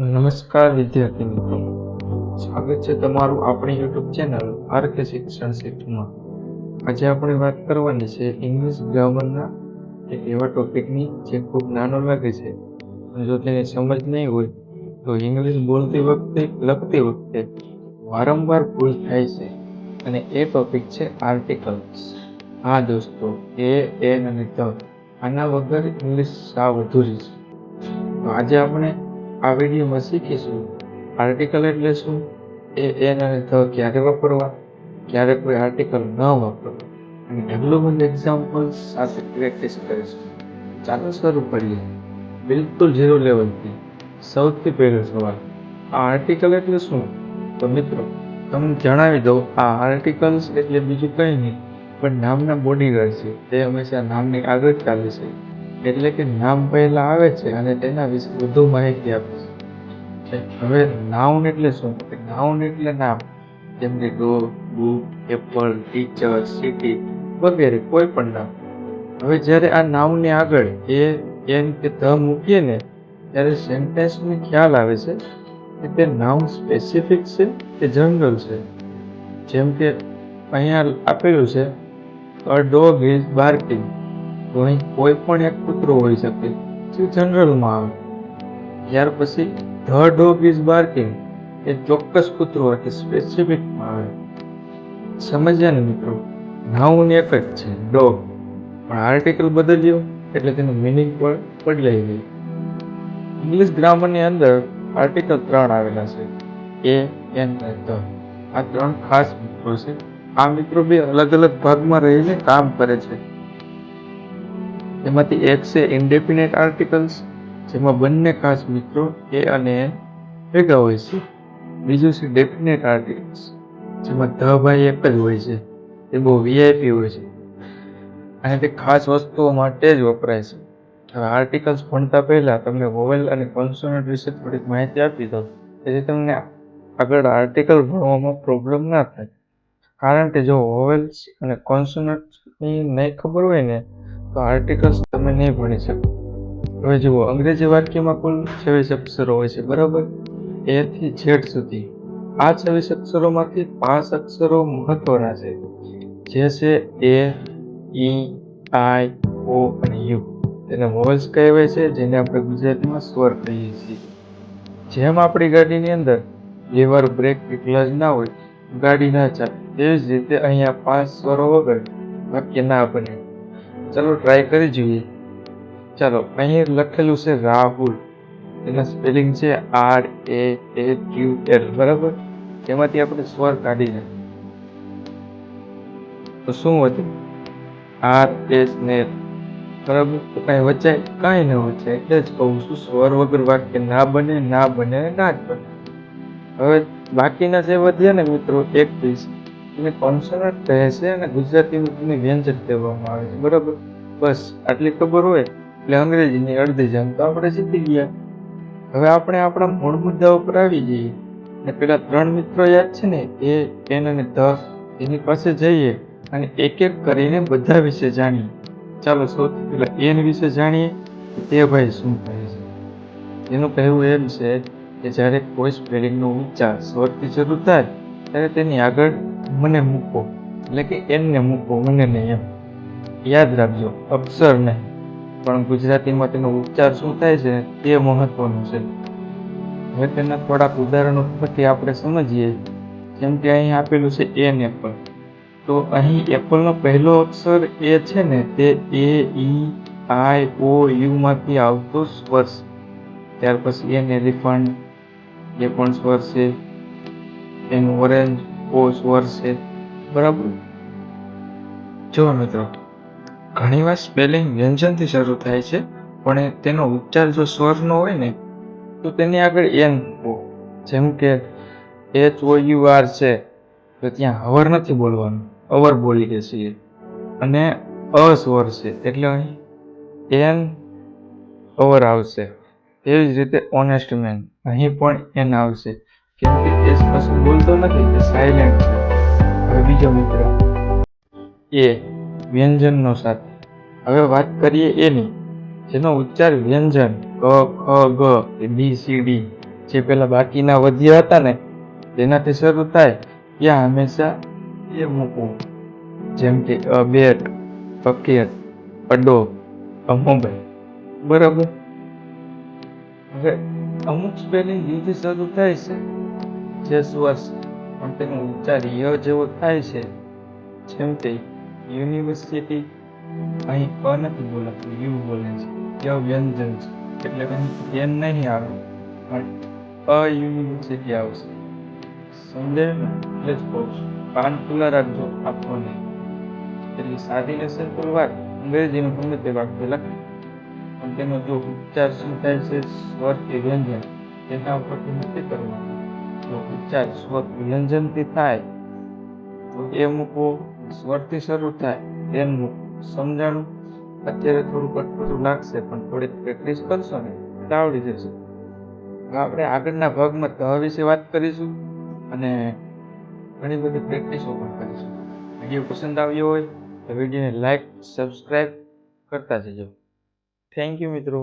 નમસ્કાર વિદ્યાર્થી મિત્રો, સ્વાગત છે તમારું આપણી યુટ્યુબ ચેનલ આરકે શિક્ષણ ક્ષેત્રમાં. આજે આપણે વાત કરવાની છે ઇંગ્લિશ ગ્રામરના એક એવા ટોપિકની જે ખૂબ નાનો લાગે છે, અને જો તેની સમજ નહીં હોય તો ઇંગ્લિશ બોલતી વખતે લખતી વખતે વારંવાર ભૂલ થાય છે. અને એ ટોપિક છે આર્ટિકલ્સ. હા દોસ્તો, એન અને ધ, આના વગર ઇંગ્લિશ સાવ અધૂરી છે. તો આજે આપણે આ વિડીયોમાં શીખીશું આર્ટિકલ એટલે શું, એન અને ધ ક્યારે વાપરવા, ક્યારે કોઈ આર્ટિકલ ન વાપરવા, અને ડેવલપમેન્ટ એક્ઝામ્પલ્સ સાથે પ્રેક્ટિસ કરીશું. ચાલો શરૂ કરીએ, બિલકુલ ઝીરો લેવલથી. સૌથી પહેલો સવાલ, આ આર્ટિકલ એટલે શું? તો મિત્રો, તમને જણાવી દઉં, આ આર્ટિકલ્સ એટલે બીજું કંઈ નહીં પણ નામના બોડીગાર્ડ છે. તે હંમેશા નામની આગળ ચાલે છે, એટલે કે નામ પહેલા આવે છે અને તેના વિશે વધુ માહિતી આપે છે. હવે નાઉન એટલે શું? નાઉન એટલે નામ, જેમ કે dog, book, Apple, teacher, city વગેરે કોઈ પણ નામ. હવે જ્યારે આ નાઉનની આગળ એન કે ધ મૂકીએ ને, ત્યારે સેન્ટેન્સને ખ્યાલ આવે છે કે તે નાઉન સ્પેસિફિક છે કે જનરલ છે. જેમ કે અહીંયા આપેલું છે અ ડોગ ઇઝ બાર્કિંગ, તો અહીં કોઈ પણ એક કૂતરો હોઈ શકે, જે જનરલમાં આવે. ત્યાર પછી ધ ડોગ ઇઝ બાર્કિંગ, એ ચોક્કસ કૂતરો એટલે સ્પેસિફિકમાં આવે. સમજ્યા ને મિત્રો? નાઉન એક જ છે ડોગ, પણ આર્ટિકલ બદલ્યો એટલે તેનું મિનિંગ પણ બદલાઈ ગયું. ઇંગ્લિશ ગ્રામરની અંદર આર્ટિકલ 3 આવેલા છે, એન અને ધ. આ 3 ખાસ મિત્રો છે. આ મિત્રો બે અલગ અલગ ભાગમાં રહીને કામ કરે છે. એમાંથી એક છે ઇન્ડેફિનેટ આર્ટિકલ્સ, જેમાં બંને ખાસ મિત્રો એ અને એન ભેગા હોય છે. બીજું છે ડેફિનેટ આર્ટિકલ્સ, જેમાં ધ ભાઈ એક જ હોય છે, એ બહુ વીઆઈપી હોય છે અને તે ખાસ વસ્તુઓ માટે જ વપરાય છે. હવે આર્ટિકલ્સ ભણતા પહેલા તમને વોવેલ અને કોન્સોનન્ટ વિશે થોડીક માહિતી આપી દો, જેથી તમને આગળ આર્ટિકલ ભણવામાં પ્રોબ્લેમ ના થાય. કારણ કે જો વોવેલ્સ અને કોન્સોનન્ટની નહીં ખબર હોય ને, તો આર્ટિકલ્સ તમે નહીં ભણી શકો. હવે જુઓ, અંગ્રેજી વાક્યમાં કુલ 26 અક્ષરો હોય છે, બરાબર? એ થી ઝેડ સુધી. આ 26 અક્ષરોમાંથી 5 અક્ષરો મહત્વના છે, જે છે એ, ઈ, આઈ, ઓ અને યુ. તેને વોવેલ્સ કહેવાય છે, જેને આપણે ગુજરાતીમાં સ્વર કહીએ છીએ. જેમ આપણી ગાડીની અંદર બે વાર બ્રેક કે ક્લચ ના હોય, ગાડી ના ચાલે, તેવી જ રીતે અહીંયા 5 સ્વરો વગર વાક્ય ના બને. ચાલો ટ્રાય કરી જોઈએ. ચાલો, અહીં લખેલું છે રાહુલ, એના સ્પેલિંગ છે RAHUL, બરાબર? તેમાંથી આપણે સ્વર કાઢી નાખીએ તો શું વધે? RS, બરાબર? તો કાંઈ વચાય? કાંઈ ન વચાય. એટલે જ કહું છું, સ્વર વગર વાક્ય ના બને, ના બને, ના જ બને. હવે બાકીના જે વધ્યા ને મિત્રો, 21, એને કોન્સોનન્ટ કહે છે અને ગુજરાતીમાં તેને વ્યંજન કહેવામાં આવે છે, બરાબર? બસ આટલી ખબર હોય એટલે અંગ્રેજીની અડધી જાણ તો આપણે શીખી ગયા. હવે આપણે આપણા મૂળ મુદ્દા ઉપર આવી જઈએ અને પેલા 3 મિત્રો યાદ છે ને, એન અને ધ, એની પાસે જઈએ અને એક એક કરીને બધા વિશે જાણીએ. ચાલો સૌથી પહેલા એન વિશે જાણીએ કે તે ભાઈ શું કહે છે. એનું કહેવું એમ છે કે જ્યારે કોઈ સ્પેલિંગનો ઉચ્ચાર સ્વરથી શરૂ થાય ત્યારે તેની આગળ મને મૂકો, એટલે કે એનને મૂકો, મને નહીં. એમ યાદ રાખજો, અક્ષર નહીં, પણ ગુજરાતીમાં તેનો ઉચ્ચાર શું થાય છે તે મહત્વનું છે. હવે તેના થોડાક ઉદાહરણો પરથી આપણે સમજીએ. જેમ કે અહીં આપેલું છે એન એપલ, તો અહીં એપલનો પહેલો અક્ષર એ છે ને, તે એ, ઈ, આઈ, ઓ, યુ માંથી આવતો સ્વર છે. ત્યાર પછી એન એલિફન્ટ, એ પણ સ્વર છે. એન ઓરેન્જ, ઓ સ્વર છે, બરાબર? જો મિત્રો, ઘણીવાર સ્પેલિંગ વ્યંજનથી શરૂ થાય છે, પણ તેનો ઉચ્ચાર જો સ્વરનો હોય ને, તો તેની આગળ એન મૂકો. જેમ કે HOUR છે, તો ત્યાં હવર નથી બોલવાનું, અવર બોલીએ છીએ. અને અ સ્વર છે એટલે અહીં એન અવર આવશે. તેવી જ રીતે ઓનેસ્ટ મેન, અહીં પણ એન આવશે, કેમ કે એ કશું બોલતો નથી, તે સાયલેન્ટ છે. હવે બીજો મિત્ર એ, વ્યંજનનો સાથે. હવે વાત કરીએ એની, જેનો ઉચ્ચાર વ્યંજન ક, ખ, ગ, BCD જે પેલા બાકીના વધ્યા હતા ને તેનાથી શરૂ થાય ત્યાં હંમેશા એ મૂકવું. જેમ કે અ બેટ, બકેટ, અડો, અ મોબાઈલ. બરાબર. હવે અમુક સ્પેલિંગ યુથી શરૂ થાય છે જે સ્વર પણ તેનો ઉચ્ચાર ય જેવો થાય છે. જેમ કે યુનિવર્સિટી, અહીં ક નથી બોલાતું, યુ બોલે છે. ય વ્યંજન છે એટલે અહીં એન નહીં આવે પણ અ યુનિવર્સિટી આવશે. સમજાય ને? એટલે જ કહું છું કાન ખુલ્લા રાખજો, આપો નહીં. એટલે સાદી ને સિમ્પલ વાત અંગ્રેજીમાં ગમે તે વાક્ય લખે પણ તેનો જો ઉચ્ચાર શું થાય છે સ્વર કે વ્યંજન તેના ઉપરથી નથી કરવાનું. જો ઉચ્ચાર સ્વર વ્યંજનથી થાય તો એ મૂકવો, સ્વરથી શરૂ થાય એન મૂકવું. સમજાણું? અત્યારે થોડુંક અટપટું લાગશે પણ થોડીક પ્રેક્ટિસ કરશો ને એટલે આવડી જશે. હવે આપણે આગળના ભાગમાં ધ વિશે વાત કરીશું અને ઘણી બધી પ્રેક્ટિસો પણ કરીશું. વિડીયો પસંદ આવ્યો હોય તો વિડીયોને લાઈક, સબસ્ક્રાઈબ કરતા જજો. થેન્ક યુ મિત્રો.